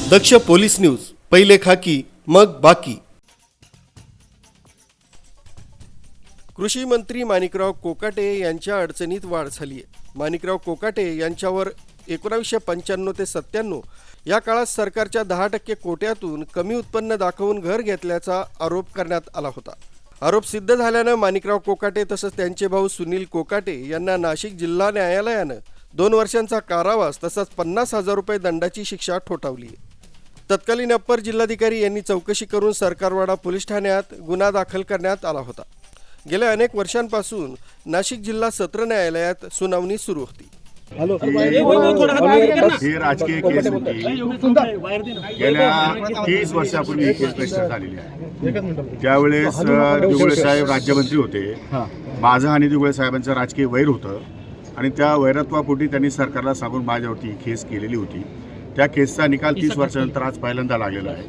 दक्ष police news, पहिले खाकी मग बाकी। कृषी मंत्री माणिकराव कोकाटे यांच्या अडचणीत वाढ झाली आहे। माणिकराव कोकाटे यांच्यावर 1995 ते 97 या काळात सरकारच्या 10% कोट्यातून कमी उत्पन्न दाखवून घर घेतल्याचा आरोप करण्यात आला होता। आरोप सिद्ध झाल्याने माणिकराव कोकाटे तसंच त्यांचे भाऊ सुनील कोकाटे यांना नाशिक जिल्हा न्यायालयाने 2 वर्षांचा कारावास तसंच 50,000 रुपये दंडाची शिक्षा ठोठावली आहे। तत्कालीन अप्पर जिल्हाधिकारी यांनी चौकशी करून सरकारवाडा पोलीस ठाण्यात गुन्हा दाखल करण्यात आला होता। गेल्या अनेक वर्षांपासून नाशिक जिल्हा सत्र न्यायालयात सुनावणी सुरू होती। ही राजकीय केस होती। गेल्या 30 वर्षापूर्वी ही केस रजिस्टर झालेली आहे। त्यावेळेस दिगुळे साहेब राज्यमंत्री होते। माझं आणि दिगुळे साहेबांचं राजकीय वैर होतं आणि त्या वैरत्वापोटी त्यांनी सरकारला सांगून माझ्यावरती केस केलेली होती। त्या केसचा निकाल 30 वर्षानंतर आज पहिल्यांदा लागलेला आहे।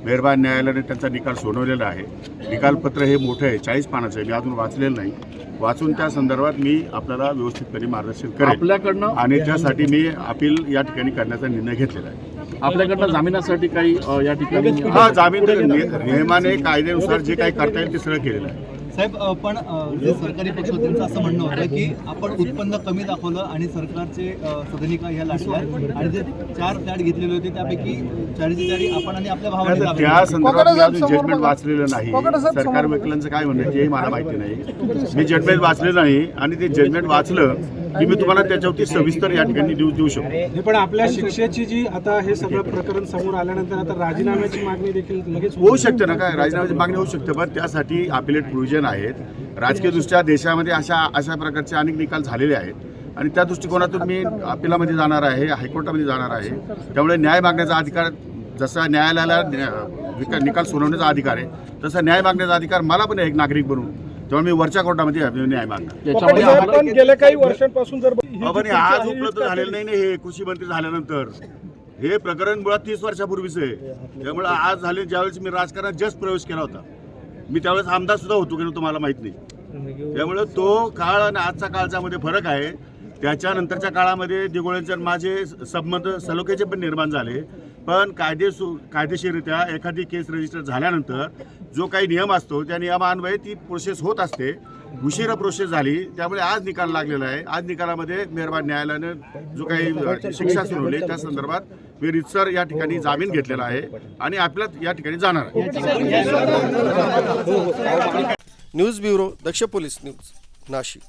मेहरबान न्यायालयाने त्यांचा निकाल सोडवलेला आहे। निकालपत्र हे मोठं आहे, 40 पानाचं आहे। मी अजून वाचलेलं नाही। वाचून त्या संदर्भात मी आपल्याला व्यवस्थितपने मार्गदर्शन करेन आणि त्यासाठी मी अपील या ठिकाणी करण्याचा निर्णय घेतलेला आहे। आपल्याकडनं जामिनासाठी काही या ठिकाणी जामीन नियमाने कायद्यानुसार जे काही करता येईल ते सगळं केलेलं आहे। साहेब, पण जे सरकारी पक्ष त्यांचं असं म्हणणं होतं की आपण उत्पन्न कमी दाखवलं आणि सरकारचे सदनिका ह्या लाटल्या आणि जे 4 फ्लॅट घेतलेले होते त्यापैकी 4ची आपण आणि आपल्या भावाने त्या संदर्भात मी अजून जजमेंट वाचलेलं नाही। सरकार वकिलांचं काय म्हणणं ते मला माहिती नाही। मी जजमेंट वाचलेलं नाही आणि ते जजमेंट वाचलं की मी तुम्हाला त्याच्यावरती सविस्तर या ठिकाणी देऊ शकतो। पण आपल्या शिक्षेची जी आता हे सगळं प्रकरण समोर आल्यानंतर आता राजीनाम्याची मागणी देखील लगेच होऊ शकते ना। काय राजीनाम्याची मागणी होऊ शकते, पण त्यासाठी अपिलेट प्रोव्हिजन आहेत। राजकीय दृष्ट्या देशामध्ये अशा प्रकारचे अनेक निकाल झालेले आहेत आणि त्या दृष्टिकोनातून मी अपिलामध्ये जाणार आहे, हायकोर्टामध्ये जाणार आहे। त्यामुळे न्याय मागण्याचा अधिकार, जसा न्यायालयाला निकाल सुनावण्याचा अधिकार आहे तसा न्याय मागण्याचा अधिकार मला पण एक नागरिक बनून, त्यामुळे मी वरच्या कोर्टामध्ये न्याय मागणार। गेल्या काही वर्षांपासून जर पण आज उपलब्ध झालेलं नाही ना। हे कृषी मंत्री झाल्यानंतर हे प्रकरण मुळात 30 वर्षापूर्वीच आहे। त्यामुळे आज झाले, ज्यावेळेस मी राजकारणात जस्ट प्रवेश केला होता, मी त्यावेळेस आमदार सुद्धा होतो की नव्हतो मला माहित नाही। त्यामुळे तो काळ आणि आजचा काळचा मध्ये फरक आहे। त्याच्यानंतरच्या काळामध्ये दिगोळ्यांचे माझे संबंध सलोख्याचे पण निर्माण झाले, पण कायदेशीररित्या एखादी केस रजिस्टर झाल्यानंतर जो काही नियम असतो त्या नियमान्वये ती प्रोसेस होत असते। उशिरा प्रोसेस झाली, त्यामुळे आज निकाल लागलेला आहे। आज निकालामध्ये मेहरबान न्यायालयाने जो काही शिक्षा सुनावली त्या संदर्भात मी रितसर या ठिकाणी जामीन घेतलेला आहे आणि आपल्यात या ठिकाणी जाणार आहे। न्यूज ब्युरो, दक्ष पोलीस न्यूज, नाशिक।